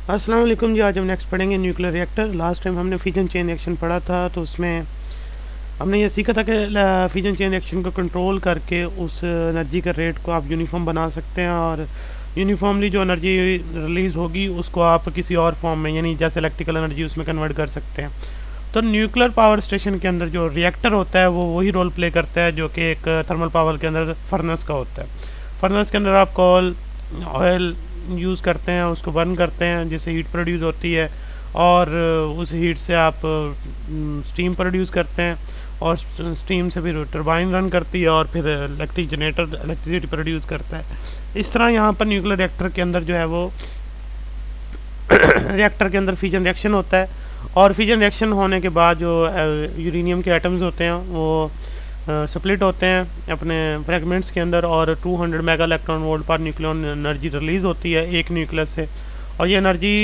अस्सलाम वालेकुम जी। आज हम नेक्स्ट पढ़ेंगे न्यूक्लियर रिएक्टर। लास्ट टाइम हमने फिजन चेन रिएक्शन पढ़ा था, तो उसमें हमने ये सीखा था कि फिजन चेन रिएक्शन को कंट्रोल करके उस एनर्जी का रेट को आप यूनिफॉर्म बना सकते हैं, और यूनिफॉर्मली जो एनर्जी रिलीज़ होगी उसको आप किसी और फॉर्म में, यानी जैसे इलेक्ट्रिकल एनर्जी, उसमें कन्वर्ट कर सकते हैं। तो न्यूक्लियर पावर स्टेशन के अंदर जो रिएक्टर होता है वो वही रोल प्ले करता है जो कि एक थर्मल पावर के अंदर फर्नेस का होता है। फर्नेस के अंदर आप कोल, ऑयल यूज़ करते हैं, उसको बर्न करते हैं जिससे हीट प्रोड्यूस होती है, और उस हीट से आप स्टीम प्रोड्यूस करते हैं, और स्टीम से फिर टरबाइन रन करती है, और फिर इलेक्ट्रिक जनरेटर इलेक्ट्रिसिटी प्रोड्यूस करता है। इस तरह यहाँ पर न्यूक्लियर रिएक्टर के अंदर जो है वो रिएक्टर के अंदर फिजन रिएक्शन होता है, और फिजन रिएक्शन होने के बाद जो यूरेनियम के एटम्स होते हैं वो स्प्लिट होते हैं अपने फ्रेगमेंट्स के अंदर, और 200 मेगा इलेक्ट्रॉन वोल्ट पर न्यूक्लियन एनर्जी रिलीज़ होती है एक न्यूक्लियस से। और ये energy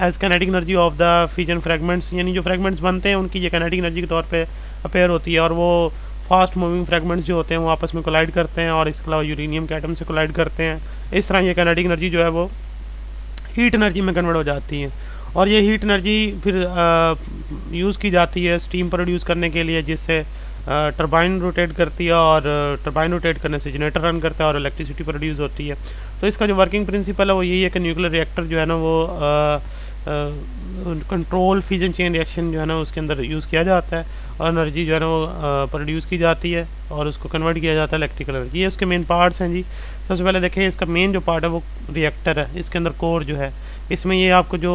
as kinetic energy of the fission fragments, यानी जो फ्रेगमेंट्स बनते हैं उनकी ये कैनेटिक एनर्जी के तौर पे अपेयर होती है, और वो फास्ट मूविंग फ्रेगमेंट्स जो होते हैं वो आपस में कोलाइड करते हैं, और इसके अलावा यूरेनियम के एटम से कोलाइड करते हैं। इस तरह ये कैनेटिक एनर्जी जो है वो हीट एनर्जी में कन्वर्ट हो जाती है, और ये हीट एनर्जी फिर यूज़ की जाती है स्टीम प्रोड्यूस करने के लिए, जिससे टरबाइन रोटेट करती है, और टरबाइन रोटेट करने से जनरेटर रन करता है और इलेक्ट्रिसिटी प्रोड्यूस होती है। तो इसका जो वर्किंग प्रिंसिपल है वो यही है कि न्यूक्लियर रिएक्टर जो है ना वो कंट्रोल फिजन चेन रिएक्शन जो है ना उसके अंदर यूज़ किया जाता है, और एनर्जी जो है ना वो प्रोड्यूस की जाती है और उसको कन्वर्ट किया जाता है इलेक्ट्रिकल एनर्जी। ये उसके मेन पार्ट्स हैं जी। सबसे पहले देखें, इसका मेन जो पार्ट है वो रिएक्टर है। इसके अंदर कोर जो है, इसमें ये आपको जो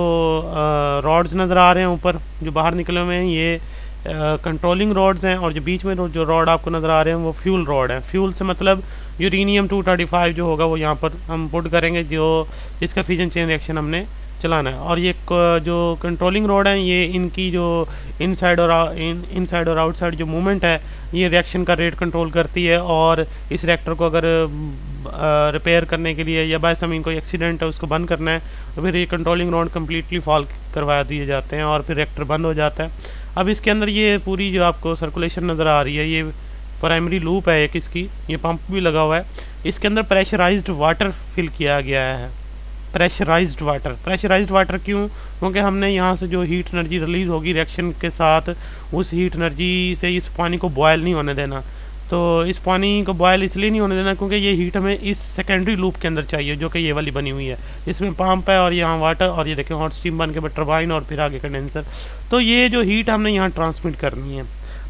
रॉड्स नज़र आ रहे हैं ऊपर जो बाहर निकले हुए हैं, ये कंट्रोलिंग रॉड्स हैं, और जो बीच में जो रॉड आपको नज़र आ रहे हैं वो फ्यूल रॉड है। फ्यूल से मतलब यूरेनियम 235 जो होगा वो यहाँ पर हम पुट करेंगे, जो इसका फिजन चेन रिएक्शन हमने चलाना है। और ये जो कंट्रोलिंग रॉड है, ये इनकी जो इनसाइड और आउटसाइड जो मूवमेंट है, ये रिएक्शन का रेट कंट्रोल करती है, और इस रिएक्टर को अगर रिपेयर करने के लिए या बाय सम कोई एक्सीडेंट है उसको बंद करना है, तो फिर ये कंट्रोलिंग रॉड कम्प्लीटली फॉल करवा दिए जाते हैं, और फिर रिएक्टर बंद हो जाता है। अब इसके अंदर ये पूरी जो आपको सर्कुलेशन नज़र आ रही है, ये प्राइमरी लूप है एक इसकी, ये पंप भी लगा हुआ है। इसके अंदर प्रेशराइज्ड वाटर फिल किया गया है। प्रेशराइज्ड वाटर क्यों? क्योंकि हमने यहाँ से जो हीट एनर्जी रिलीज़ होगी रिएक्शन के साथ, उस हीट एनर्जी से इस पानी को बॉयल नहीं होने देना। तो इस पानी को बॉयल इसलिए नहीं होने देना क्योंकि ये हीट हमें इस सेकेंडरी लूप के अंदर चाहिए, जो कि ये वाली बनी हुई है। इसमें पंप है और यहाँ वाटर, और ये देखें हॉट स्टीम बन के टरबाइन, और फिर आगे कंडेंसर। तो ये जो हीट हमने यहाँ ट्रांसमिट करनी है,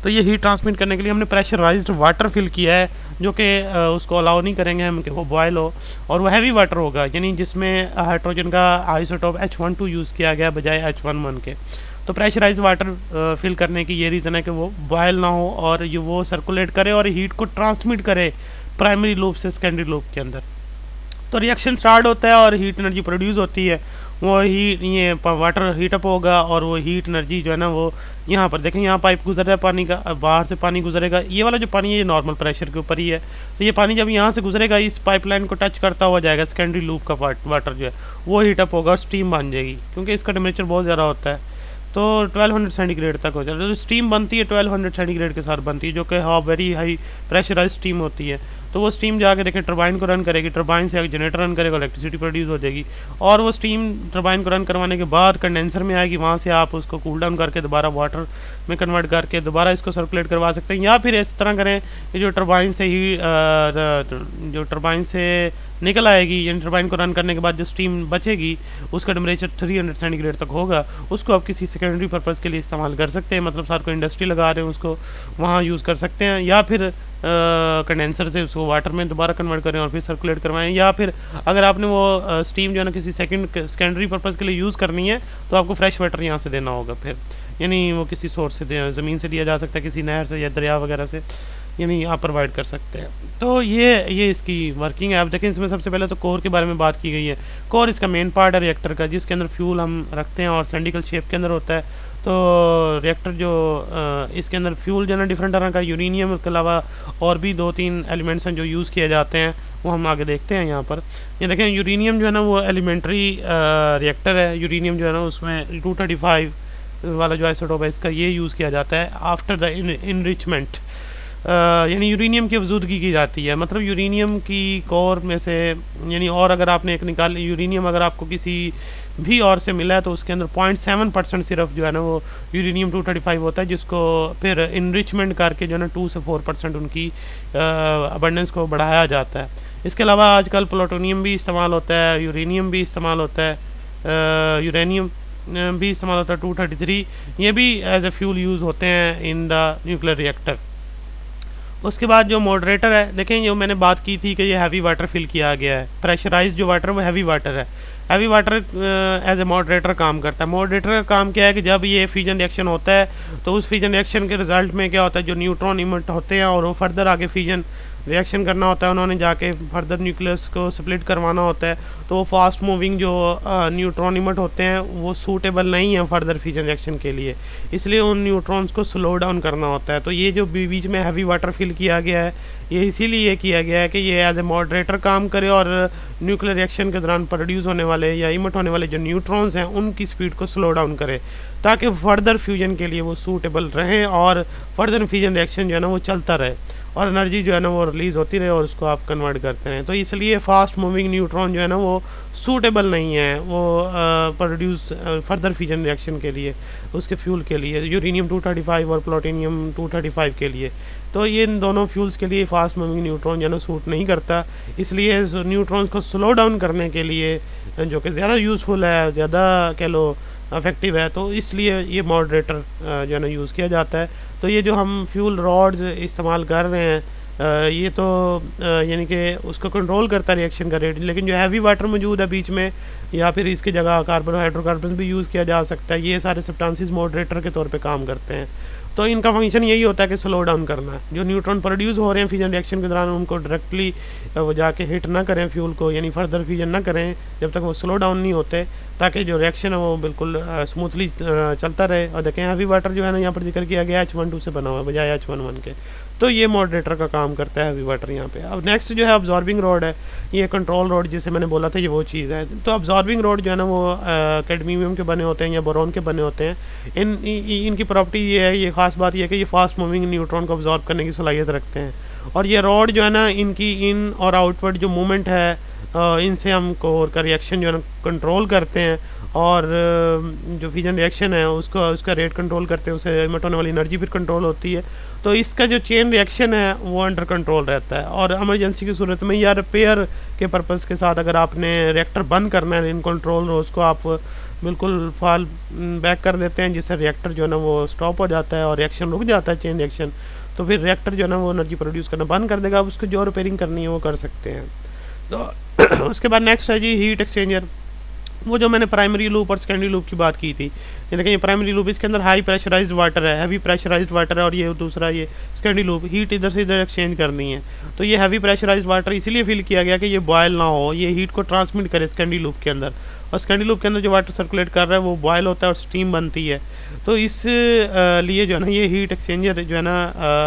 तो ये हीट ट्रांसमिट करने के लिए हमने प्रेशराइज्ड वाटर फिल किया है, जो कि उसको अलाउ नहीं करेंगे हम कि वो बॉयल हो, और वो हैवी वाटर होगा, यानी जिसमें हाइड्रोजन का आइसोटोप H12 यूज़ किया गया बजाय H11 के। तो प्रेशराइज वाटर फिल करने की ये रीज़न है कि वो बॉयल ना हो, और ये वो सर्कुलेट करे और हीट को ट्रांसमिट करे प्राइमरी लूप से सेकेंडरी लूप के अंदर। तो रिएक्शन स्टार्ट होता है और हीट एनर्जी प्रोड्यूस होती है, वो ये वाटर हीटअप होगा, और वो हीट एनर्जी जो है ना वो यहाँ पर देखें, यहाँ पाइप गुजर रहा है पानी का, बाहर से पानी गुजरेगा, ये वाला जो पानी है ये नॉर्मल प्रेशर के ऊपर ही है। तो ये पानी जब यहाँ से गुजरेगा इस पाइपलाइन को टच करता हुआ जाएगा, सेकेंडरी लूप का वाटर जो है वो हीटअप होगा और स्टीम बन जाएगी, क्योंकि इसका टेम्परेचर बहुत ज़्यादा होता है, तो 1200 सेंटीग्रेड तक हो जाता है। तो स्टीम बनती है 1200 सेंटीग्रेड के साथ बनती है, जो कि वेरी हाई प्रेशराइज स्टीम होती है। तो वो स्टीम जाके देखें टरबाइन को रन करेगी, टरबाइन से आगे जनरेटर रन करेगा, इलेक्ट्रिसिटी प्रोड्यूस हो जाएगी, और वो स्टीम टरबाइन को रन करवाने के बाद कंडेंसर में आएगी, वहाँ से आप उसको कूल डाउन करके दोबारा वाटर में कन्वर्ट करके दोबारा इसको सर्कुलेट करवा सकते हैं। या फिर इस तरह करें कि जो टरबाइन से निकल आएगी, यानी टरबाइन को रन करने के बाद जो स्टीम बचेगी उसका टेम्परेचर 300 सेंटीग्रेड तक होगा, उसको आप किसी सेकेंडरी पर्पज़ के लिए इस्तेमाल कर सकते हैं, मतलब सार को इंडस्ट्री लगा रहे हैं उसको वहाँ यूज़ कर सकते हैं, या फिर कंडेंसर से उसको वाटर में दोबारा कन्वर्ट करें और फिर सर्कुलेट करवाएं, या फिर अगर आपने वो स्टीम जो है ना किसी सेकेंडरी पर्पज़ के लिए यूज़ करनी है तो आपको फ्रेश वाटर यहाँ से देना होगा, फिर यानी वो किसी सोर्स से ज़मीन से लिया जा सकता है, किसी नहर से या दरिया वगैरह से, यानी आप प्रोवाइड कर सकते हैं। तो ये इसकी वर्किंग है। आप देखें इसमें सबसे पहले तो कोर के बारे में बात की गई है। कोर इसका मेन पार्ट है रिएक्टर का, जिसके अंदर फ्यूल हम रखते हैं और सिलिंड्रिकल शेप के अंदर होता है। तो रिएक्टर जो इसके अंदर फ्यूल जो है ना डिफरेंट तरह का यूरेनियम के अलावा और भी 2-3 एलिमेंट्स हैं जो यूज़ किए जाते हैं, वो हम आगे देखते हैं। यहाँ पर ये देखें यूरेनियम जो है ना वो एलिमेंट्री रिएक्टर है। यूरेनियम जो है ना उसमें 235 वाला जो आइसोटोप है इसका ये यूज़ किया जाता है आफ्टर द इनरिचमेंट। यानी यूरेनियम की अफजूदगी की जाती है। मतलब यूरेनियम की कोर में से, यानी और अगर आपने एक निकाल यूरेनियम अगर आपको किसी भी और से मिला है तो उसके अंदर 0.7% सिर्फ जो है ना वो यूरेनियम 235 होता है, जिसको फिर इनरिचमेंट करके जो है ना 2 से 4% उनकी अबंडेंस को बढ़ाया जाता है। इसके अलावा आजकल प्लूटोनियम भी इस्तेमाल होता है, यूरेनियम भी इस्तेमाल होता है, यूरेनियम भी इस्तेमाल होता है 233, ये भी एज ए फ्यूल यूज़ होते हैं इन द न्यूक्लियर रिएक्टर। उसके बाद जो मॉडरेटर है, देखें जो मैंने बात की थी कि ये हैवी वाटर फिल किया गया है, प्रेशराइज जो वाटर है वो हैवी वाटर है। Heavy water as a moderator काम करता है। मॉडरेटर का काम क्या है कि जब ये फ्यूजन रिएक्शन होता है तो उस फ्यूजन रिएक्शन के रिजल्ट में क्या होता है, जो न्यूट्रॉन इमिट होते हैं और वो फर्दर आगे फ्यूजन रिएक्शन करना होता है, उन्होंने जाके फर्दर न्यूक्लियस को स्प्लिट करवाना होता है, तो वो फास्ट मूविंग जो न्यूट्रॉन इमिट होते हैं वो सूटेबल नहीं है फर्दर फ्यूजन रिएक्शन के लिए, इसलिए उन न्यूट्रॉन्स को स्लो डाउन करना होता है। तो ये जो बीच में हैवी वाटर फिल किया गया है ये इसीलिए किया गया है कि ये एज ए मॉडरेटर काम करे और न्यूक्लियर रिएक्शन के दौरान प्रोड्यूस होने वाले या इमिट होने वाले जो न्यूट्रॉन्स हैं उनकी स्पीड को स्लो डाउन करे, ताकि फर्दर फ्यूजन के लिए वो सूटेबल रहे और फर्दर फ्यूजन रिएक्शन जो है ना वो चलता रहे और एनर्जी जो है ना वो रिलीज़ होती रहे और उसको आप कन्वर्ट करते हैं। तो इसलिए फास्ट मूविंग न्यूट्रॉन जो है ना वो सूटेबल नहीं है वो प्रोड्यूस फर्दर फ्यूजन रिएक्शन के लिए, उसके फ्यूल के लिए, यूरेनियम 235 और प्लूटोनियम 235 के लिए। तो ये इन दोनों फ्यूल्स के लिए फास्ट मूविंग न्यूट्रॉन जो है ना सूट नहीं करता, इसलिए न्यूट्रॉन्स को स्लो डाउन करने के लिए जो कि ज़्यादा यूज़फुल है, ज़्यादा कह लो इफेक्टिव है, तो इसलिए ये मॉडरेटर जो है ना यूज़ किया जाता है। तो ये जो हम फ्यूल रॉड्स इस्तेमाल कर रहे हैं ये तो यानी कि उसको कंट्रोल करता है रिएक्शन का रेट, लेकिन जो हैवी वाटर मौजूद है बीच में या फिर इसकी जगह कार्बन हाइड्रोकार्बन भी यूज़ किया जा सकता है, ये सारे सब्सटेंसेस मॉडरेटर के तौर पे काम करते हैं। तो इनका फंक्शन यही होता है कि स्लो डाउन करना है, जो न्यूट्रॉन प्रोड्यूस हो रहे हैं फ्यूजन रिएक्शन के दौरान उनको डायरेक्टली वो जाके हिट ना करें फ्यूल को, यानी फर्दर फ्यूजन ना करें जब तक वो स्लो डाउन नहीं होते, ताकि जो रिएक्शन है वो बिल्कुल स्मूथली चलता रहे। और देखें हैवी वाटर जो है ना यहाँ पर जिक्र किया गया H12 से बना हुआ है बजाय H11 के, तो ये मॉडरेटर का काम करता है हैवी वाटर यहाँ पे। अब नेक्स्ट जो है अब्जॉर्बिंग रॉड है, ये कंट्रोल रॉड जिसे मैंने बोला था ये वो चीज़ है। तो अब्जॉर्बिंग रॉड जो है ना वो कैडमियम के बने होते हैं या बोरॉन के बने होते हैं। इनकी प्रॉपर्टी ये है, ये ख़ास बात ये है कि ये फास्ट मूविंग न्यूट्रॉन को अब्जॉर्ब करने की सलाहियत रखते हैं। और ये रॉड जो है ना इनकी इन और आउटवर्ड जो मूवमेंट है इनसे हम कोर का रिएक्शन जो है ना कंट्रोल करते हैं और जो फ्यूजन रिएक्शन है उसका रेट कंट्रोल करते हैं, उससे इमिट होने वाली एनर्जी फिर कंट्रोल होती है। तो इसका जो चेन रिएक्शन है वो अंडर कंट्रोल रहता है। और इमरजेंसी की सूरत में या रिपेयर के पर्पज़ के साथ अगर आपने रिएक्टर बंद करना है इन कंट्रोल रोज को आप बिल्कुल फॉल बैक कर देते हैं, जिससे रिएक्टर जो है ना वो स्टॉप हो जाता है और रिएक्शन रुक जाता है चेन रिएक्शन। तो फिर रिएक्टर जो है ना वो एनर्जी प्रोड्यूस करना बंद कर देगा, आप उसको जो रिपेयरिंग करनी है वो कर सकते हैं। तो उसके बाद नेक्स्ट है जी हीट एक्सचेंजर। वो जो मैंने प्राइमरी लूप और सेकेंडरी लूप की बात की थी, लेकिन ये प्राइमरी लूप इसके अंदर हाई प्रेशराइज्ड वाटर है, हैवी प्रेशराइज्ड वाटर है, और ये दूसरा ये सेकेंडरी लूप हीट इधर से इधर एक्सचेंज करनी है। तो ये हैवी प्रेशराइज्ड वाटर इसीलिए फिल किया गया कि ये बॉयल ना हो, ये हीट को ट्रांसमिट करे सेकेंडरी लूप के अंदर, और सेकेंडरी लूप के अंदर जो वाटर सर्कुलेट कर रहा है वो बॉयल होता है और स्टीम बनती है। तो इस लिए जो है ना ये हीट एक्सचेंजर जो है ना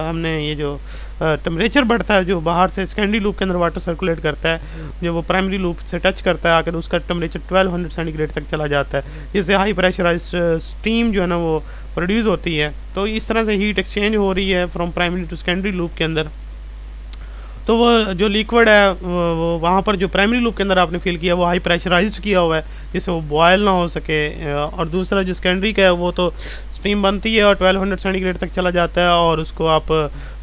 हमने ये जो टेम्परेचर बढ़ता है जो बाहर से सेकेंडरी लूप के अंदर वाटर सर्कुलेट करता है, जब वो प्राइमरी लूप से टच करता है आकर उसका टेम्परेचर 1200 सेंटीग्रेड तक चला जाता है, जिससे हाई प्रेशराइज्ड स्टीम जो है ना वो प्रोड्यूस होती है। तो इस तरह से हीट एक्सचेंज हो रही है from primary to secondary loop के अंदर। तो वो जो लिक्विड है वो वहाँ पर जो प्राइमरी लूप के अंदर आपने फिल किया वो हाई प्रेशराइज्ड किया हुआ है जिससे वो बॉयल ना हो सके, और दूसरा जो सेकेंडरी का है वो तो स्टीम बनती है और 1200 सेंटीग्रेड तक चला जाता है, और उसको आप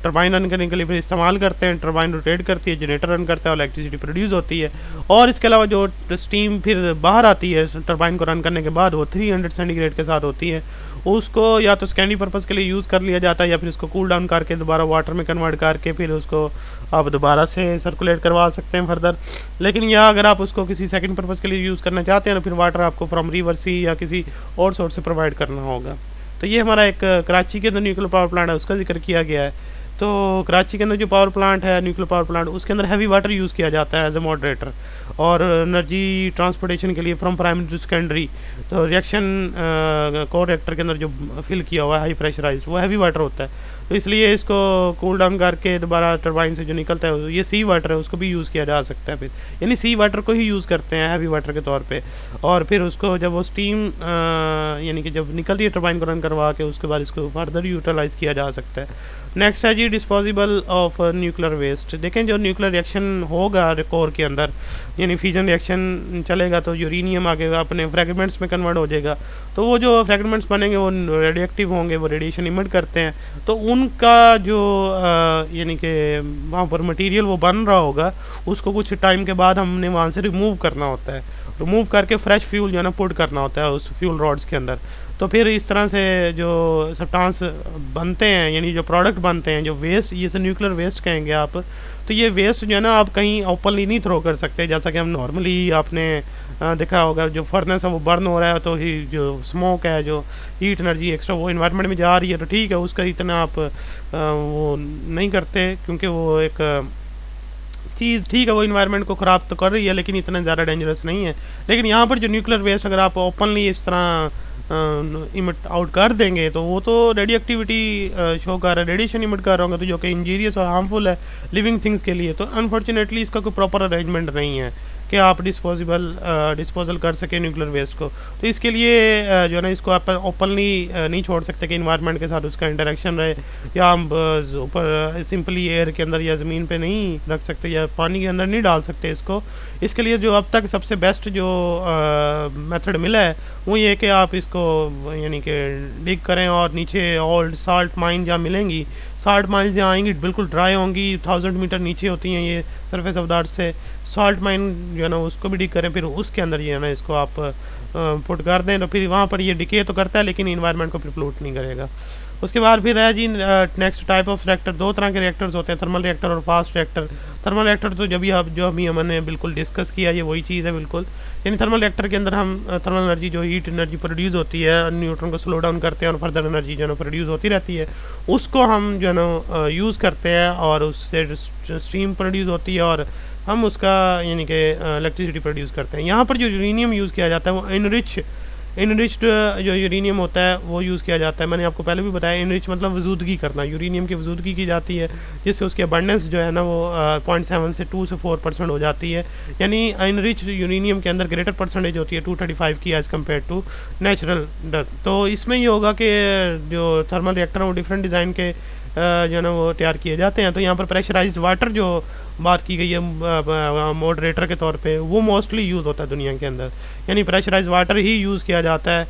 टरबाइन रन करने के लिए फिर इस्तेमाल करते हैं। टरबाइन रोटेट करती है, जनरेटर रन करता है और इलेक्ट्रिसिटी प्रोड्यूस होती है। और इसके अलावा जो स्टीम फिर बाहर आती है टरबाइन को रन करने के बाद वो 300 सेंटीग्रेड के साथ होती है, उसको या तो सेकेंडरी पर्पज़ के लिए यूज़ कर लिया जाता है या फिर उसको कूल डाउन करके दोबारा वाटर में कन्वर्ट करके फिर उसको आप दोबारा से सर्कुलेट करवा सकते हैं फर्दर। लेकिन या अगर आप उसको किसी सेकंड पर्पज़ के लिए यूज़ करना चाहते हैं तो फिर वाटर आपको फ्रॉम रिवर सी या किसी और सोर्स से प्रोवाइड करना होगा। तो ये हमारा एक कराची के अंदर न्यूक्लियर पावर प्लांट है उसका जिक्र किया गया है। तो कराची के अंदर जो पावर प्लांट है न्यूक्लियर पावर प्लांट उसके अंदर हैवी वाटर यूज़ किया जाता है एज ए मॉडरेटर और एनर्जी ट्रांसपोर्टेशन के लिए फ्रॉम प्राइमरी टू सेकेंडरी। तो रिएक्शन कोर रिएक्टर के अंदर जो फिल किया हुआ है हाई प्रेशराइज्ड वो हैवी वाटर होता है। तो इसलिए इसको कूल डाउन करके दोबारा टरबाइन से जो निकलता है ये सी वाटर है, उसको भी यूज़ किया जा सकता है फिर, यानी सी वाटर को ही यूज़ करते हैं हैवी वाटर के तौर पे। और फिर उसको जब वो स्टीम यानी कि जब निकलती है टरबाइन को रन करवा के, उसके बाद इसको फर्दर यूटिलाइज़ किया जा सकता है। नेक्स्ट है जी डिस्पोजेबल ऑफ न्यूक्लियर वेस्ट। देखें जो न्यूक्लियर रिएक्शन होगा कोर के अंदर, यानी फ्यूजन रिएक्शन चलेगा तो यूरेनियम आगे अपने फ्रेगमेंट्स में कन्वर्ट हो जाएगा, तो वो जो फ्रेगमेंट्स बनेंगे वो रेडिएक्टिव होंगे, वो रेडिएशन इमिट करते हैं, तो उनका जो यानी कि वहाँ पर मटेरियल वो बन रहा होगा उसको कुछ टाइम के बाद हमने वहाँ से रिमूव करना होता है, रिमूव करके फ्रेश फ्यूल जो है ना पुट करना होता है उस फ्यूल रॉड्स के अंदर। तो फिर इस तरह से जो सब्सटेंस बनते हैं, यानी जो प्रोडक्ट बनते हैं, जो वेस्ट, ये से न्यूक्लियर वेस्ट कहेंगे आप, तो ये वेस्ट जो है ना आप कहीं ओपनली नहीं थ्रो कर सकते, जैसा कि हम नॉर्मली आपने देखा होगा जो फर्नेस है वो बर्न हो रहा है तो ही जो स्मोक है, जो हीट एनर्जी एक्स्ट्रा वो इन्वायरमेंट में जा रही है, तो ठीक है उसका इतना आप वो नहीं करते, क्योंकि वो एक चीज़ ठीक है वो इन्वायरमेंट को ख़राब तो कर रही है लेकिन इतना ज़्यादा डेंजरस नहीं है। लेकिन यहाँ पर जो न्यूक्लियर वेस्ट अगर आप ओपनली इस तरह इमिट आउट कर देंगे तो वो तो रेडियो एक्टिविटी शो कर रहा है, रेडिएशन इमिट कर रहा होगा, तो जो कि इंजीरियस और हार्मफुल है लिविंग थिंग्स के लिए। तो अनफॉर्चुनेटली इसका कोई प्रॉपर अरेंजमेंट नहीं है कि आप डिस्पोजल कर सकें न्यूक्लियर वेस्ट को। तो इसके लिए जो है ना इसको आप ओपनली नहीं छोड़ सकते कि इन्वायरमेंट के साथ उसका इंटरेक्शन रहे, या हम ऊपर सिंपली एयर के अंदर या ज़मीन पे नहीं रख सकते या पानी के अंदर नहीं डाल सकते इसको। इसके लिए जो अब तक सबसे बेस्ट जो मेथड मिला है वो ये कि आप इसको यानी कि डिग करें और नीचे ओल्ड साल्ट माइन जहाँ मिलेंगी, साल्ट माइन्स जहाँ आएंगी बिल्कुल ड्राई होंगी, 1000 मीटर नीचे होती हैं ये सरफेस ऑफ द अर्थ से, सॉल्ट माइन जो है ना उसको भी डिग करें, फिर उसके अंदर ये है ना इसको आप पुट कर दें, तो फिर वहाँ पर ये डिके तो करता है लेकिन इन्वायरमेंट को फिर पोल्यूट नहीं करेगा। उसके बाद फिर है जी नेक्स्ट टाइप ऑफ रिएक्टर। दो तरह के रिएक्टर्स होते हैं, थर्मल रिएक्टर और फास्ट रिएक्टर। थर्मल रिएक्टर तो जो अभी हमने बिल्कुल डिस्कस किया ये वही चीज़ है बिल्कुल, यानी थर्मल रिएक्टर के अंदर हम थर्मल एनर्जी जो हीट एनर्जी प्रोड्यूस होती है न्यूट्रॉन को स्लो डाउन करते हैं और फर्दर एनर्जी जो है ना प्रोड्यूस होती रहती है, उसको हम जो है ना यूज़ करते हैं और उससे स्टीम प्रोड्यूस होती है और हम उसका यानी कि इलेक्ट्रिसिटी प्रोड्यूस करते हैं। यहाँ पर जो यूरेनियम यूज़ किया जाता है वो इनरिच्ड जो यूरेनियम होता है वो यूज़ किया जाता है। मैंने आपको पहले भी बताया इनरिच मतलब वजूदगी करना, यूरेनियम की वजूदगी की जाती है जिससे उसकी अबंडेंस जो है ना वो 0.7 से 2 से 4% हो जाती है, यानी इनरिच यूरेनियम के अंदर ग्रेटर परसेंटेज होती है 235 की as compare to natural death. तो इसमें ये होगा कि जो थर्मल रिएक्टर हैं वो डिफरेंट डिज़ाइन के जो है ना वो तैयार किए जाते हैं। तो यहाँ पर प्रेशराइज्ड वाटर जो बात की गई है मॉडरेटर के तौर पे वो मोस्टली यूज़ होता है दुनिया के अंदर, यानी प्रेशराइज वाटर ही यूज़ किया जाता है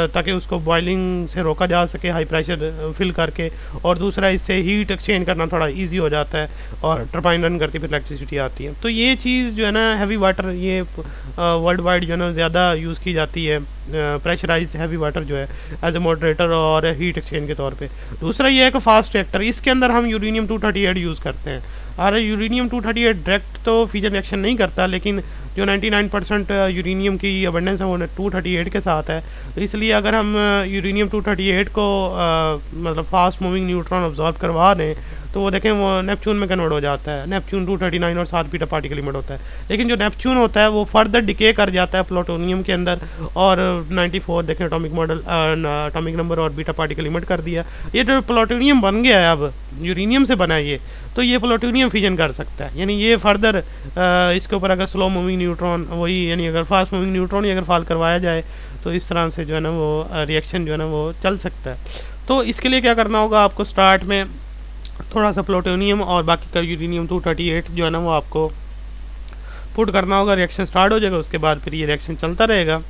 ताकि उसको बॉइलिंग से रोका जा सके हाई प्रेशर फिल करके, और दूसरा इससे हीट एक्सचेंज करना थोड़ा इजी हो जाता है और टर्बाइन रन करती फिर इलेक्ट्रिसिटी आती है। तो ये चीज़ जो है ना हैवी वाटर ये वर्ल्ड वाइड जो है ना ज़्यादा यूज़ की जाती है, प्रेशराइज हैवी वाटर जो है एज ए मॉडरेटर और हीट एक्सचेंज के तौर पे। दूसरा ये है कि फास्ट रिएक्टर, इसके अंदर हम यूरेनियम 238 यूज़ करते हैं। और यूरेनियम 238 डायरेक्ट तो फ्यूजन रिएक्शन नहीं करता, लेकिन जो 99% यूरेनियम की अबंडेंस है वो 238 के साथ है, तो इसलिए अगर हम यूरेनियम 238 को मतलब फास्ट मूविंग न्यूट्रॉन ऑब्जॉर्व करवा दें तो वो देखें वो नेपच्यून में कन्वर्ट हो जाता है, नेपच्यून 239 और 7 बीटा पार्टिकल लिमिट होता है। लेकिन जो नेपच्यून होता है वो फर्दर डिके कर जाता है प्लूटोनियम के अंदर, और 94 देखें एटॉमिक मॉडल एटॉमिक नंबर और बीटा पार्टिकल लिमिट कर दिया। ये जो प्लूटोनियम बन गया है अब यूरेनियम से बना है ये, तो ये प्लूटोनियम फ्यूजन कर सकता है, यानी ये फर्दर इसके ऊपर अगर स्लो मूविंग न्यूट्रॉन वही यानी अगर फास्ट मूविंग न्यूट्रॉन ही अगर फाल करवाया जाए तो इस तरह से जो है ना वो रिएक्शन जो है ना वो चल सकता है। तो इसके लिए क्या करना होगा आपको, स्टार्ट में थोड़ा सा प्लूटोनियम और बाकी का यूरेनियम 238 जो है ना वो आपको पुट करना होगा, रिएक्शन स्टार्ट हो जाएगा, उसके बाद फिर ये रिएक्शन चलता रहेगा।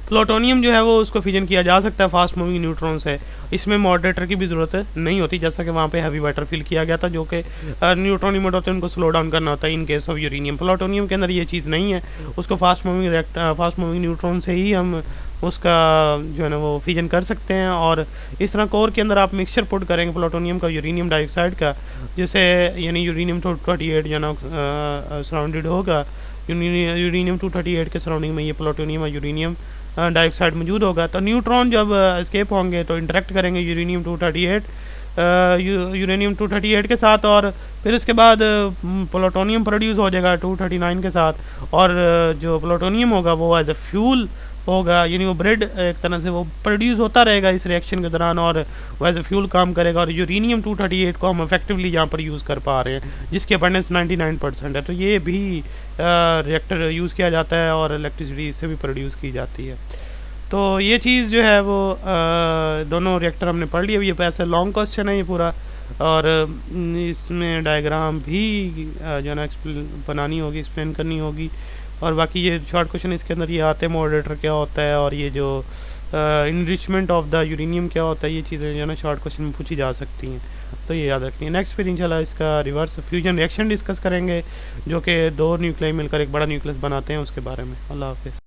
प्लूटोनियम जो है वो उसको फ्यूजन किया जा सकता है फास्ट मूविंग न्यूट्रॉन से, इसमें मॉडरेटर की भी ज़रूरत नहीं होती, जैसा कि वहाँ पे हैवी वाटर फिल किया गया था जो कि न्यूट्रॉन इमिट होते हैं उनको स्लो डाउन करना होता है in case of uranium. Plutonium के अंदर ये चीज़ नहीं है, उसको फास्ट मूविंग न्यूट्रॉन से ही हम उसका जो है ना वो फ्यूजन कर सकते हैं। और इस तरह कोर के अंदर आप मिक्सचर पुट करेंगे प्लूटोनियम का यूरेनियम डाइऑक्साइड का, जिससे यानी यूरेनियम 238 जो है ना सराउंडेड होगा, यूरेनियम 238 के सराउंडिंग में ये प्लूटोनियम और यूरेनियम डाइऑक्साइड मौजूद होगा। तो न्यूट्रॉन जब एस्केप होंगे तो इंटरेक्ट करेंगे यूरेनियम 238 के साथ, और फिर इसके बाद प्लूटोनियम प्रोड्यूस हो जाएगा 239 के साथ, और जो प्लूटोनियम होगा वो एज ए फ्यूल होगा, यानी वो ब्रेड एक तरह से वो प्रोड्यूस होता रहेगा इस रिएक्शन के दौरान, और वो एज ए फ्यूल काम करेगा, और यूरेनियम 238 को हम इफेक्टिवली यहाँ पर यूज़ कर पा रहे हैं, जिसकी अबंडेंस 99% है। तो ये भी रिएक्टर यूज़ किया जाता है और इलेक्ट्रिसिटी इससे भी प्रोड्यूस की जाती है। तो ये चीज़ जो है वो दोनों रिएक्टर हमने पढ़ लिया। ये ऐसे लॉन्ग क्वेश्चन है ये पूरा, और इसमें डायग्राम भी जो है ना बनानी होगी, एक्सप्लेन करनी होगी, और बाकी ये शॉर्ट क्वेश्चन इसके अंदर ये आते हैं, मॉडरेटर क्या होता है, और ये जो इनरिचमेंट ऑफ द यूरेनियम क्या होता है, ये चीज़ें जो है ना शॉर्ट क्वेश्चन में पूछी जा सकती हैं, तो ये याद रखनी है। नेक्स्ट फिर इंशाल्लाह इसका रिवर्स फ्यूजन रिएक्शन डिस्कस करेंगे, जो कि 2 न्यूक्लियाई मिलकर एक बड़ा न्यूक्लियस बनाते हैं, उसके बारे में। अल्लाह हाफिज़।